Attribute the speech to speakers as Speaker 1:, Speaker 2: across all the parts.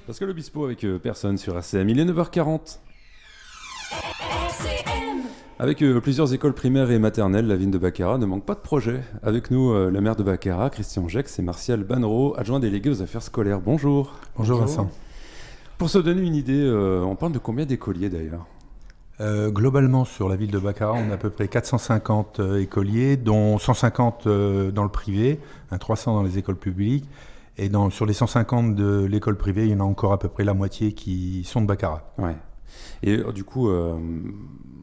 Speaker 1: Pascal Obispo avec personne sur ACM, il est 9h40. Avec plusieurs écoles primaires et maternelles, la ville de Baccarat ne manque pas de projets. Avec nous, la maire de Baccarat, Christian Gex, et Martial Bannereau, adjoint délégué aux affaires scolaires. Bonjour.
Speaker 2: Bonjour Vincent.
Speaker 1: Pour se donner une idée, on parle de combien d'écoliers d'ailleurs ?
Speaker 2: Globalement, sur la ville de Baccarat, on a à peu près 450 écoliers, dont 150 dans le privé, 300 dans les écoles publiques. Et sur les 150 de l'école privée, il y en a encore à peu près la moitié qui sont de Baccarat.
Speaker 1: Ouais. Et du coup,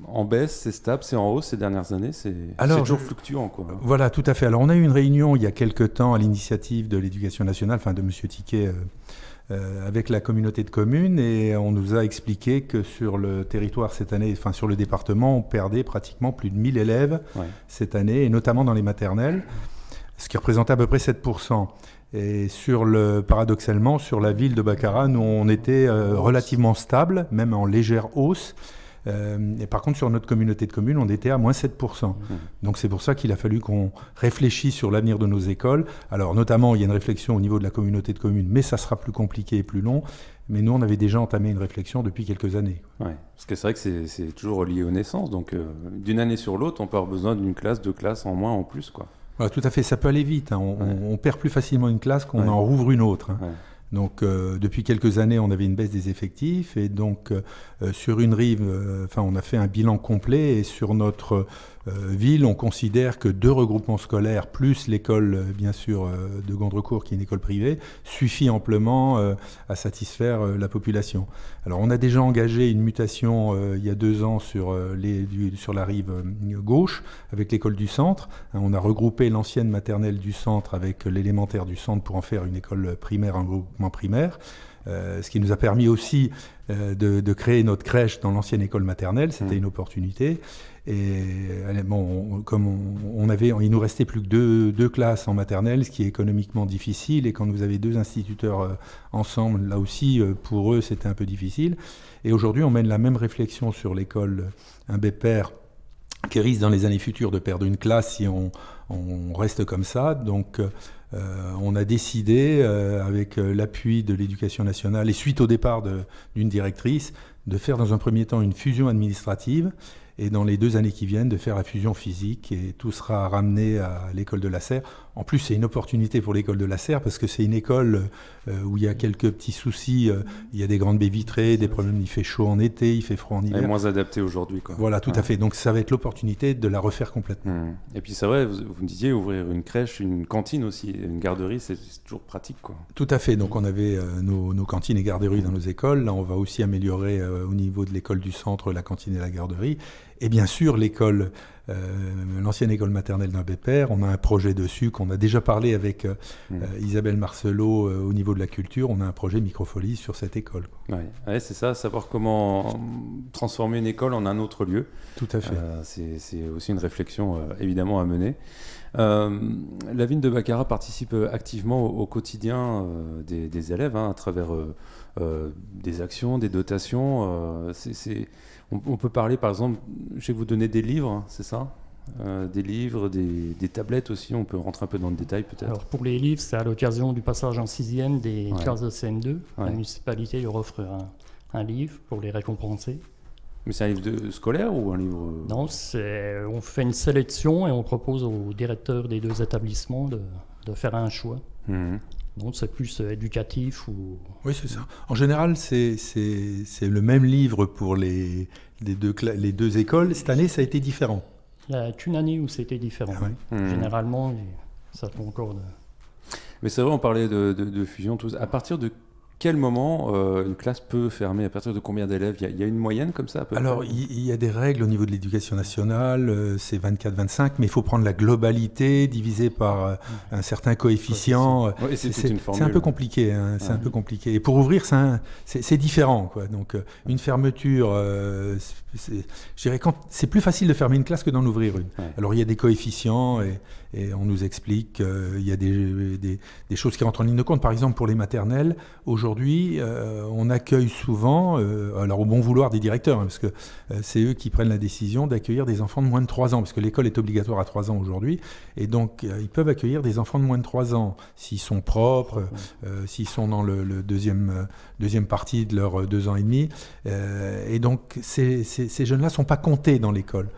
Speaker 1: en baisse, c'est stable, c'est en hausse ces dernières années, c'est toujours fluctuant, quoi.
Speaker 2: Voilà, tout à fait. Alors, on a eu une réunion il y a quelques temps à l'initiative de l'Éducation nationale, de M. Tiquet, avec la communauté de communes, et on nous a expliqué que sur le territoire cette année, sur le département, on perdait pratiquement plus de 1000 élèves cette année, et notamment dans les maternelles, ce qui représentait à peu près 7%. Et paradoxalement, sur la ville de Baccarat, nous, on était relativement stable, même en légère hausse. Et par contre, sur notre communauté de communes, on était à moins 7%. Donc c'est pour ça qu'il a fallu qu'on réfléchisse sur l'avenir de nos écoles. Alors notamment, il y a une réflexion au niveau de la communauté de communes, mais ça sera plus compliqué et plus long. Mais nous, on avait déjà entamé une réflexion depuis quelques années.
Speaker 1: Ouais, parce que c'est vrai que c'est toujours lié aux naissances. Donc d'une année sur l'autre, on peut avoir besoin d'une classe, deux classes en moins, en plus, quoi.
Speaker 2: Voilà, tout à fait, ça peut aller vite. On perd plus facilement une classe qu'on en rouvre une autre. Ouais. Donc, depuis quelques années, on avait une baisse des effectifs. Et donc, sur une rive, on a fait un bilan complet. Et sur notre ville, on considère que 2 regroupements scolaires, plus l'école, bien sûr, de Gondrecourt, qui est une école privée, suffit amplement à satisfaire la population. Alors, on a déjà engagé une mutation il y a 2 ans sur la rive gauche, avec l'école du centre. On a regroupé l'ancienne maternelle du centre avec l'élémentaire du centre pour en faire une école primaire, un groupement primaire. Ce qui nous a permis aussi de créer notre crèche dans l'ancienne école maternelle. C'était une opportunité. Et il nous restait plus que deux classes en maternelle, ce qui est économiquement difficile. Et quand vous avez 2 instituteurs ensemble, là aussi, pour eux, c'était un peu difficile. Et aujourd'hui, on mène la même réflexion sur l'école Imbé-Père, qui risque dans les années futures de perdre une classe si on reste comme ça. Donc, on a décidé, avec l'appui de l'Éducation nationale et suite au départ d'une directrice, de faire dans un premier temps une fusion administrative et dans les 2 années qui viennent, de faire la fusion physique, et tout sera ramené à l'école de la Serre. En plus, c'est une opportunité pour l'école de la Serre parce que c'est une école où il y a quelques petits soucis. Il y a des grandes baies vitrées, des problèmes, il fait chaud en été, il fait froid en hiver.
Speaker 1: Elle est moins adaptée aujourd'hui, quoi.
Speaker 2: Voilà, tout à fait. Donc ça va être l'opportunité de la refaire complètement.
Speaker 1: Et puis c'est vrai, vous me disiez ouvrir une crèche, une cantine aussi, une garderie, c'est toujours pratique, quoi.
Speaker 2: Tout à fait. Donc on avait nos cantines et garderies dans nos écoles. Là, on va aussi améliorer au niveau de l'école du centre, la cantine et la garderie. Et bien sûr, l'ancienne école maternelle d'Imbé-Père, on a un projet dessus qu'on a déjà parlé avec Isabelle Marcelot au niveau de la culture. On a un projet Microfolie sur cette école.
Speaker 1: Ouais, c'est ça, savoir comment transformer une école en un autre lieu.
Speaker 2: Tout à fait.
Speaker 1: C'est aussi une réflexion évidemment à mener. La ville de Baccarat participe activement au quotidien des élèves à travers des actions, des dotations. On peut parler, par exemple, je sais que vous donnez des livres, c'est ça ? Des livres, des tablettes aussi, on peut rentrer un peu dans le détail peut-être.
Speaker 3: Alors pour les livres, c'est à l'occasion du passage en 6e des classes de CM2. La municipalité leur offre un livre pour les récompenser.
Speaker 1: Mais c'est un livre scolaire ou un livre...
Speaker 3: Non, on fait une sélection et on propose aux directeurs des 2 établissements de faire un choix. Donc c'est plus éducatif ou...
Speaker 2: Oui, c'est ça. En général, c'est le même livre pour les 2 écoles. Cette année, ça a été différent.
Speaker 3: Il y a qu'une année où c'était différent. Généralement, ça concorde.
Speaker 1: Mais c'est vrai, on parlait de fusion. À partir de quel moment une classe peut fermer ? À partir de combien d'élèves ? Il y a une moyenne comme ça à peu près ?
Speaker 2: Alors, il y a des règles au niveau de l'éducation nationale, c'est 24-25, mais il faut prendre la globalité divisée par un certain coefficient.
Speaker 1: Oui,
Speaker 2: c'est un peu compliqué. C'est un peu compliqué. Et pour ouvrir, c'est différent, quoi. Donc, une fermeture, je dirais c'est plus facile de fermer une classe que d'en ouvrir une. Alors, il y a des coefficients et on nous explique qu'il y a des choses qui rentrent en ligne de compte. Par exemple, pour les maternelles, aujourd'hui, aujourd'hui, on accueille souvent, alors au bon vouloir des directeurs, parce que c'est eux qui prennent la décision d'accueillir des enfants de moins de 3 ans, parce que l'école est obligatoire à 3 ans aujourd'hui, et donc ils peuvent accueillir des enfants de moins de 3 ans, s'ils sont propres, s'ils sont dans le deuxième partie de leurs 2 ans et demi, et donc ces jeunes-là ne sont pas comptés dans l'école.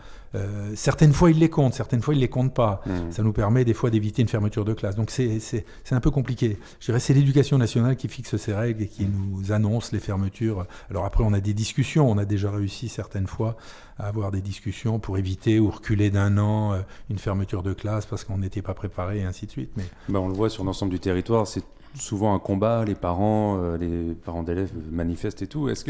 Speaker 2: Certaines fois, ils les comptent, certaines fois, ils ne les comptent pas. Ça nous permet des fois d'éviter une fermeture de classe. Donc, c'est un peu compliqué. Je dirais c'est l'Éducation nationale qui fixe ces règles et qui nous annonce les fermetures. Alors après, on a des discussions. On a déjà réussi certaines fois à avoir des discussions pour éviter ou reculer d'1 an une fermeture de classe parce qu'on n'était pas préparé et ainsi de suite. Mais...
Speaker 1: on le voit sur l'ensemble du territoire, c'est souvent un combat. Les parents d'élèves manifestent et tout. Est-ce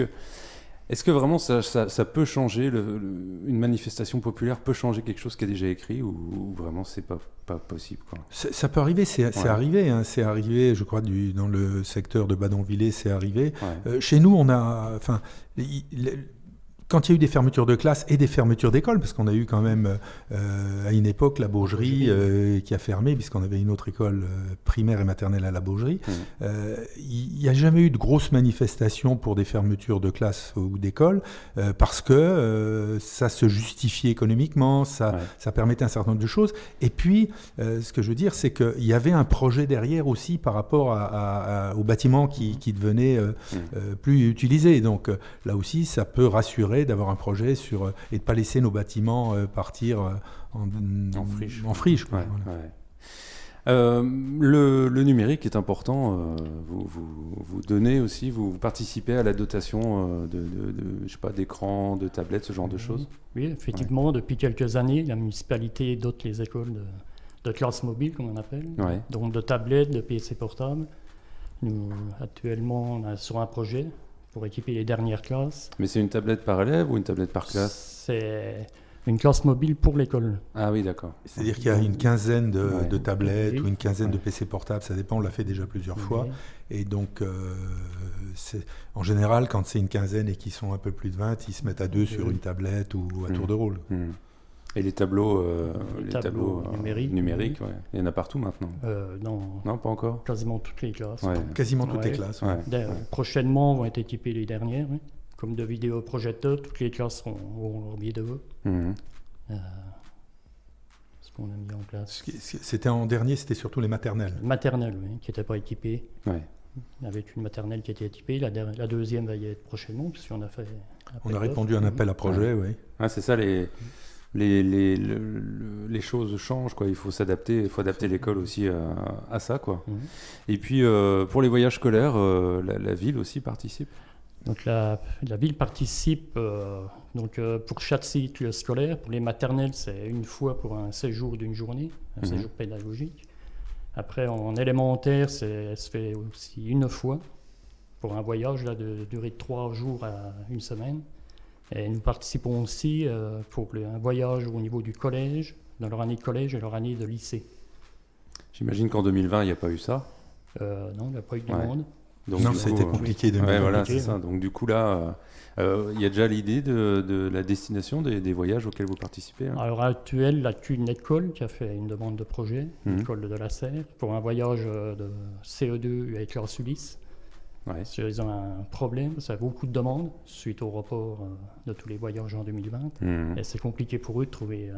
Speaker 1: que vraiment ça peut changer, une manifestation populaire peut changer quelque chose qui est déjà écrit ou vraiment c'est pas possible quoi.
Speaker 2: Ça peut arriver, c'est arrivé. Hein, c'est arrivé, je crois, dans le secteur de Badonvillers, c'est arrivé. Ouais. Chez nous, on a... Quand il y a eu des fermetures de classe et des fermetures d'école, parce qu'on a eu quand même à une époque la Baugerie qui a fermé, puisqu'on avait une autre école primaire et maternelle à la Baugerie, il n'y a jamais eu de grosses manifestations pour des fermetures de classe ou d'école, parce que ça se justifiait économiquement, ça permettait un certain nombre de choses. Et puis, ce que je veux dire, c'est qu'il y avait un projet derrière aussi par rapport aux bâtiments qui devenaient plus utilisés. Donc là aussi, ça peut rassurer d'avoir un projet et de ne pas laisser nos bâtiments partir en friche. Quoi,
Speaker 1: voilà. Le numérique est important. Vous donnez aussi, vous participez à la dotation je sais pas, d'écrans, de tablettes, ce genre de choses.
Speaker 3: Oui, effectivement, depuis quelques années, la municipalité dote les écoles de classe mobile, comme on appelle, donc de tablettes, de PC portables. Nous, actuellement, on est sur un projet pour équiper les dernières classes.
Speaker 1: Mais c'est une tablette par élève ou une tablette par classe ?
Speaker 3: C'est une classe mobile pour l'école.
Speaker 1: Ah oui, d'accord.
Speaker 2: C'est-à-dire qu'il y a une quinzaine de tablettes ou une quinzaine de PC portables, ça dépend, on l'a fait déjà plusieurs fois. Et donc, en général, quand c'est une quinzaine et qu'ils sont un peu plus de 20, ils se mettent à 2 sur une tablette ou à tour de rôle.
Speaker 1: Et les tableaux, numériques, il y en a partout maintenant. Non, pas encore.
Speaker 3: Quasiment toutes les classes.
Speaker 2: Quasiment toutes les classes.
Speaker 3: Prochainement vont être équipées les dernières, comme de vidéoprojecteurs. Toutes les classes auront leur billet de vote. Ce qu'on a mis en place.
Speaker 2: C'était en dernier, c'était surtout les maternelles.
Speaker 3: Maternelles, qui n'étaient pas équipées. Avec une maternelle qui était équipée, la deuxième va y être prochainement, puisqu'on a fait.
Speaker 2: On a répondu à un appel à projet,
Speaker 1: c'est ça les choses changent, quoi. Il faut s'adapter, il faut adapter l'école aussi à ça, quoi. Et puis pour les voyages scolaires, la ville aussi participe.
Speaker 3: Donc la ville participe pour chaque cycle scolaire. Pour les maternelles, c'est une fois pour un séjour d'une journée, un séjour pédagogique. Après, en élémentaire, ça se fait aussi une fois pour un voyage de durée de 3 jours à une semaine. Et nous participons aussi pour un voyage au niveau du collège, dans leur année de collège et leur année de lycée.
Speaker 1: J'imagine qu'en 2020, il n'y a pas eu ça.
Speaker 3: Non, il n'y a pas eu de demande.
Speaker 2: Donc, non, c'était compliqué.
Speaker 1: Voilà, c'est ça. Donc du coup, là, il y a déjà l'idée de la destination des voyages auxquels vous participez.
Speaker 3: À l'heure actuelle, il y a qu'une école qui a fait une demande de projet, l'école de la Serre, pour un voyage de CE2 avec leur Ulysse. Ils ont un problème, ça a beaucoup de demandes suite au report de tous les voyages en 2020. Et c'est compliqué pour eux de trouver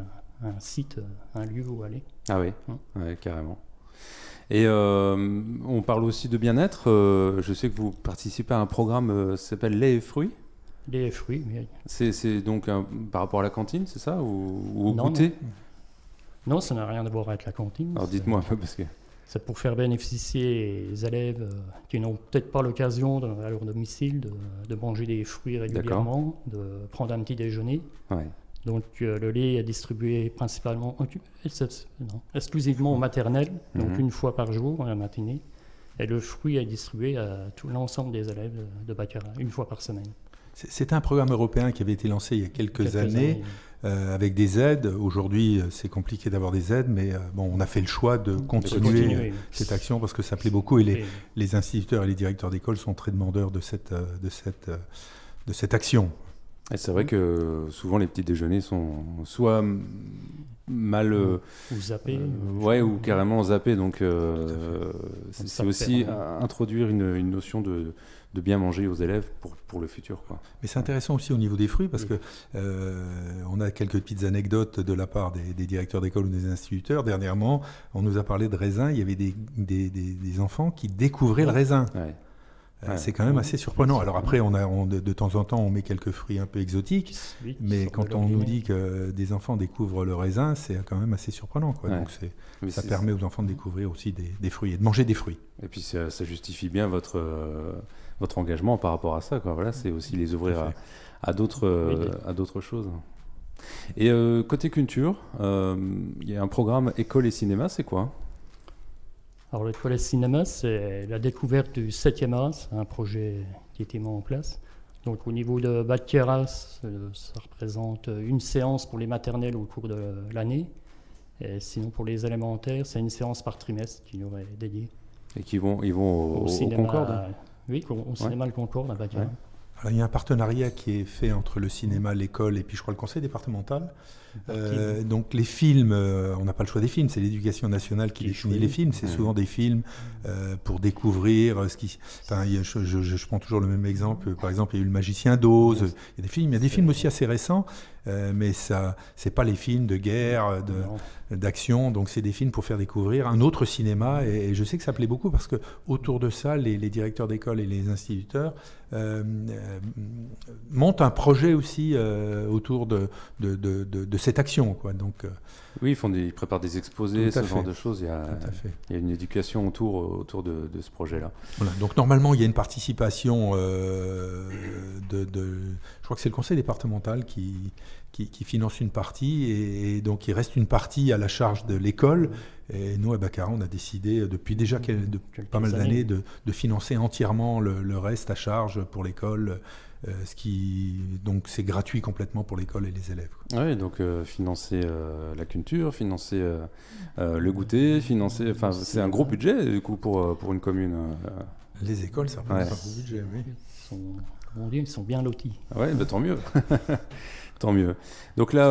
Speaker 3: un site, un lieu où aller.
Speaker 1: Ah oui, carrément. Et on parle aussi de bien-être. Je sais que vous participez à un programme qui s'appelle Lait et fruits.
Speaker 3: Lait et fruits, oui.
Speaker 1: C'est donc par rapport à la cantine, c'est ça, ou au goûter ?
Speaker 3: Non, ça n'a rien à voir avec la cantine.
Speaker 1: Alors dites-moi un peu parce que...
Speaker 3: C'est pour faire bénéficier les élèves qui n'ont peut-être pas l'occasion à leur domicile de manger des fruits régulièrement, de prendre un petit déjeuner. Donc le lait est distribué exclusivement aux maternelles, donc une fois par jour, la matinée. Et le fruit est distribué à tout l'ensemble des élèves de Baccarat, une fois par semaine.
Speaker 2: C'est un programme européen qui avait été lancé il y a quelques années. Avec des aides. Aujourd'hui, c'est compliqué d'avoir des aides, mais on a fait le choix de continuer cette action parce que ça plaît beaucoup et les instituteurs et les directeurs d'école sont très demandeurs de cette action.
Speaker 1: Et c'est vrai que souvent les petits déjeuners sont soit mal
Speaker 3: ou zappés,
Speaker 1: ou carrément zappés. Donc c'est aussi introduire une notion de bien manger aux élèves pour le futur, quoi.
Speaker 2: Mais c'est intéressant aussi au niveau des fruits parce que on a quelques petites anecdotes de la part des directeurs d'école ou des instituteurs. Dernièrement, on nous a parlé de raisins. Il y avait des enfants qui découvraient le raisin.
Speaker 1: Ouais.
Speaker 2: C'est quand même assez surprenant. Alors après, de temps en temps, on met quelques fruits un peu exotiques, mais quand on nous dit que des enfants découvrent le raisin, c'est quand même assez surprenant, quoi.
Speaker 1: Ouais.
Speaker 2: Donc ça permet aux enfants de découvrir aussi des fruits et de manger des fruits.
Speaker 1: Et puis ça justifie bien votre engagement par rapport à ça, quoi. Voilà, c'est aussi les ouvrir à d'autres choses. Et côté culture, il y a un programme école et cinéma, c'est quoi ?
Speaker 3: Alors, l'école et cinéma, c'est la découverte du 7e art, c'est un projet qui a été mis en place. Donc, au niveau de Bac-Queyras, ça représente une séance pour les maternelles au cours de l'année. Et sinon, pour les élémentaires, c'est une séance par trimestre qui nous est dédiée.
Speaker 1: Et qui vont au Concorde ?
Speaker 3: Oui, au cinéma Le Concorde à Bac-Queyras.
Speaker 2: Ouais. Alors, il y a un partenariat qui est fait entre le cinéma, l'école et puis je crois le conseil départemental. Donc les films, on n'a pas le choix des films, c'est l'éducation nationale qui définit les films. C'est souvent des films pour découvrir ce qui. Enfin, je prends toujours le même exemple. Par exemple, il y a eu Le Magicien d'Oz. Il y a des films aussi assez récents, mais ça, c'est pas les films de guerre, d'action. Donc c'est des films pour faire découvrir un autre cinéma. Et je sais que ça plaît beaucoup parce que autour de ça, les directeurs d'école et les instituteurs montent un projet aussi autour de cette action, quoi. Donc,
Speaker 1: oui, ils préparent des exposés, ce genre de choses. Il y a une éducation autour de ce projet-là.
Speaker 2: Voilà. Donc normalement, il y a une participation je crois que c'est le conseil départemental qui finance une partie et donc il reste une partie à la charge de l'école. Et nous, à Baccarat, on a décidé depuis déjà pas mal d'années de financer entièrement le reste à charge pour l'école. Donc c'est gratuit complètement pour l'école et les élèves.
Speaker 1: Oui, donc financer la culture, financer le goûter, c'est un gros budget du coup pour une commune.
Speaker 2: Les écoles, ça représente un gros budget, oui.
Speaker 3: Ils sont bien lotis.
Speaker 1: Oui, tant mieux. Tant mieux. Donc là,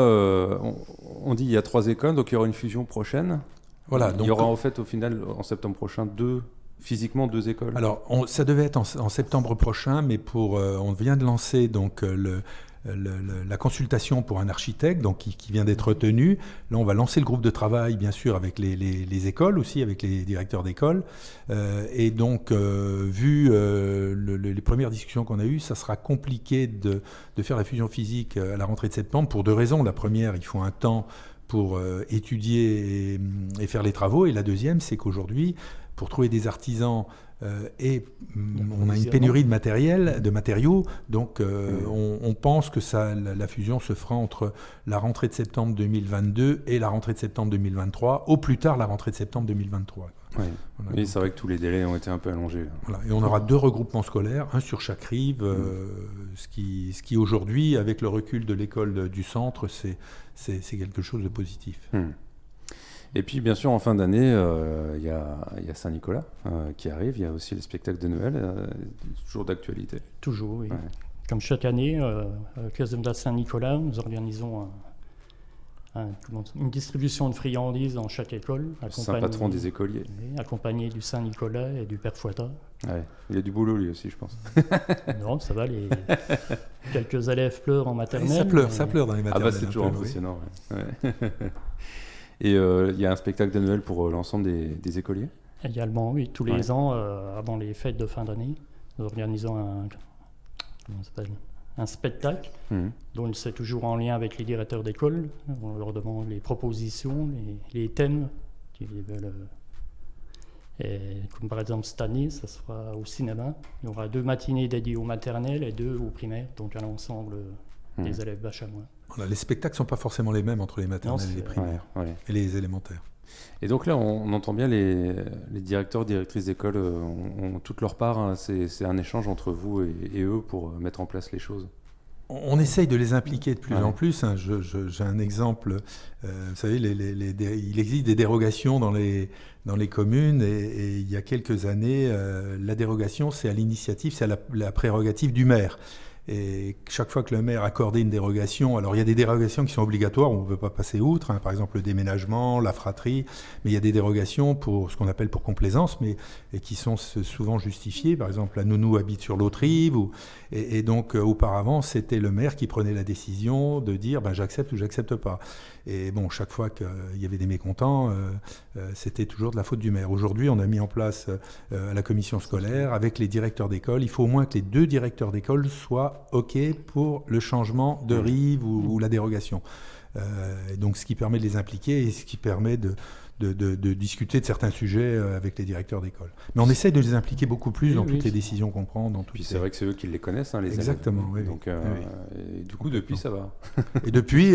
Speaker 1: on dit il y a 3 écoles, donc il y aura une fusion prochaine.
Speaker 2: Voilà,
Speaker 1: il y aura en fait au final, en septembre prochain, physiquement 2 écoles.
Speaker 2: Alors, ça devait être en septembre prochain, mais on vient de lancer donc la consultation pour un architecte donc, qui vient d'être retenu. Là, on va lancer le groupe de travail, bien sûr, avec les écoles aussi, avec les directeurs d'école. Et donc, vu les premières discussions qu'on a eues, ça sera compliqué de faire la fusion physique à la rentrée de septembre pour 2 raisons. La première, il faut un temps pour étudier et faire les travaux. Et la deuxième, c'est qu'aujourd'hui, pour trouver des artisans, on a une pénurie de matériaux, donc on pense que la fusion se fera entre la rentrée de septembre 2022 et la rentrée de septembre 2023, au plus tard la rentrée de septembre 2023.
Speaker 1: Oui, voilà, oui, c'est vrai que tous les délais ont été un peu allongés.
Speaker 2: Voilà, et on aura 2 regroupements scolaires, un sur chaque rive, ce qui aujourd'hui, avec le recul de l'école du centre, c'est quelque chose de positif.
Speaker 1: Et puis, bien sûr, en fin d'année, il y a Saint-Nicolas qui arrive. Il y a aussi les spectacles de Noël, toujours d'actualité.
Speaker 3: Toujours, oui. Ouais. Comme chaque année, avec la zone de Saint-Nicolas, nous organisons une distribution de friandises dans chaque école.
Speaker 1: C'est un patron des écoliers.
Speaker 3: Accompagné du Saint-Nicolas et du Père Fouettard.
Speaker 1: Ouais. Il a du boulot, lui aussi, je pense.
Speaker 3: Non, ça va. Quelques élèves pleurent en maternelle.
Speaker 2: Ça pleure dans les maternelles.
Speaker 1: C'est toujours impressionnant. Oui. Ouais. Et il y a un spectacle de Noël pour l'ensemble des écoliers ?
Speaker 3: Également, oui. Tous les ans, avant les fêtes de fin d'année, nous organisons un spectacle. Donc c'est toujours en lien avec les directeurs d'école. On leur demande les propositions, les thèmes qu'ils veulent. Et comme par exemple cette année, ça sera au cinéma. Il y aura 2 matinées dédiées aux maternelles et 2 aux primaires, donc à l'ensemble des élèves bachamois.
Speaker 2: Voilà, les spectacles ne sont pas forcément les mêmes entre les maternelles et les primaires et les élémentaires.
Speaker 1: Et donc là, on entend bien les directeurs, directrices d'école ont toute leur part. Hein, c'est un échange entre vous et eux pour mettre en place les choses.
Speaker 2: On essaye de les impliquer de plus en plus. Hein. J'ai un exemple. Vous savez, il existe des dérogations dans les communes et il y a quelques années, la dérogation, c'est à l'initiative, c'est à la prérogative du maire. Et chaque fois que le maire accordait une dérogation, alors il y a des dérogations qui sont obligatoires, on ne peut pas passer outre, par exemple le déménagement, la fratrie, mais il y a des dérogations pour ce qu'on appelle pour complaisance, mais et qui sont souvent justifiées. Par exemple, la nounou habite sur l'autre rive, et donc auparavant, c'était le maire qui prenait la décision de dire j'accepte ou j'accepte pas. Et bon, chaque fois qu'il y avait des mécontents, c'était toujours de la faute du maire. Aujourd'hui, on a mis en place à la commission scolaire, avec les directeurs d'école, il faut au moins que les 2 directeurs d'école soient OK pour le changement de rive ou la dérogation. Donc, ce qui permet de les impliquer et ce qui permet de discuter de certains sujets avec les directeurs d'école. Mais on essaye de les impliquer beaucoup plus dans toutes les décisions qu'on prend.
Speaker 1: Puis c'est vrai que c'est eux qui les connaissent, les
Speaker 2: Exactement,
Speaker 1: élèves.
Speaker 2: Oui.
Speaker 1: Donc, et du coup, depuis, ça va.
Speaker 2: Et depuis,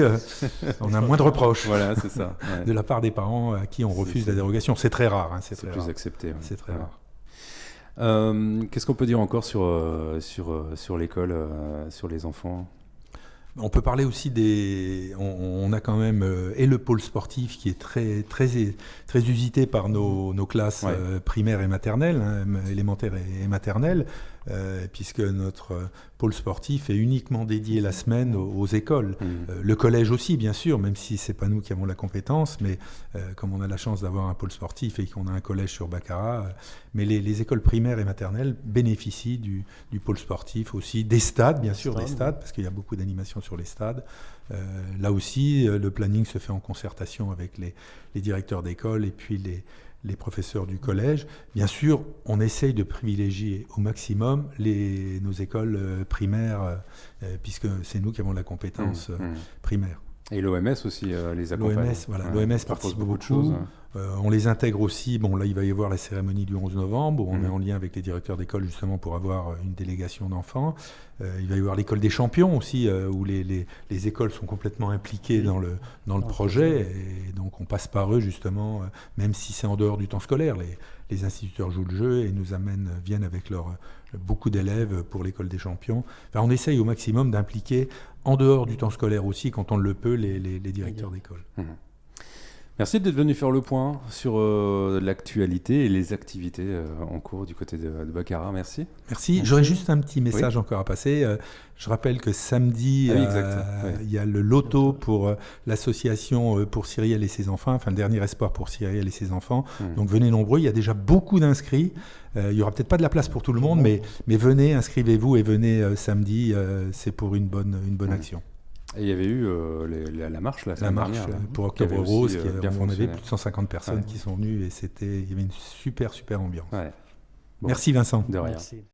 Speaker 2: on a moins de reproches.
Speaker 1: Voilà, c'est ça. Ouais.
Speaker 2: De la part des parents à qui on refuse la dérogation. C'est très rare.
Speaker 1: C'est plus rare. Accepté. Ouais.
Speaker 2: C'est très rare.
Speaker 1: Qu'est-ce qu'on peut dire encore sur l'école, sur les enfants ?
Speaker 2: On peut parler aussi on a quand même et le pôle sportif qui est très, très, très usité par nos classes primaires et maternelles, élémentaires et maternelles, puisque notre pôle sportif est uniquement dédié la semaine aux écoles. Le collège aussi, bien sûr, même si c'est pas nous qui avons la compétence, mais comme on a la chance d'avoir un pôle sportif et qu'on a un collège sur Baccarat, mais les écoles primaires et maternelles bénéficient du pôle sportif aussi, des stades, bien sûr, des stades, parce qu'il y a beaucoup d'animations sur les stades. Là aussi, le planning se fait en concertation avec les directeurs d'école et puis les professeurs du collège. Bien sûr, on essaye de privilégier au maximum nos écoles primaires, puisque c'est nous qui avons la compétence primaire.
Speaker 1: Et l'OMS aussi les accompagne.
Speaker 2: L'OMS participe beaucoup de choses. On les intègre aussi. Bon, là, il va y avoir la cérémonie du 11 novembre, où on est en lien avec les directeurs d'école justement pour avoir une délégation d'enfants. Il va y avoir l'école des champions aussi, où les écoles sont complètement impliquées dans le projet. Et donc, on passe par eux justement, même si c'est en dehors du temps scolaire. Les instituteurs jouent le jeu et viennent avec beaucoup d'élèves pour l'école des champions. Enfin, on essaye au maximum d'impliquer en dehors du temps scolaire aussi, quand on le peut, les directeurs d'école.
Speaker 1: Merci d'être venu faire le point sur l'actualité et les activités en cours du côté de Baccarat. Merci.
Speaker 2: J'aurais juste un petit message encore à passer. Je rappelle que samedi, il y a le loto pour l'association pour Cyrielle et ses enfants, enfin le dernier espoir pour Cyrielle et ses enfants. Donc venez nombreux, il y a déjà beaucoup d'inscrits. Il n'y aura peut-être pas de la place pour tout le monde, mais venez, inscrivez-vous et venez samedi, c'est pour une bonne action.
Speaker 1: Et il y avait eu la marche la semaine dernière,
Speaker 2: pour Octobre Rose, on avait plus de 150 personnes qui sont venues et il y avait une super ambiance.
Speaker 1: Ouais. Bon.
Speaker 2: Merci Vincent.
Speaker 1: De rien.
Speaker 3: Merci.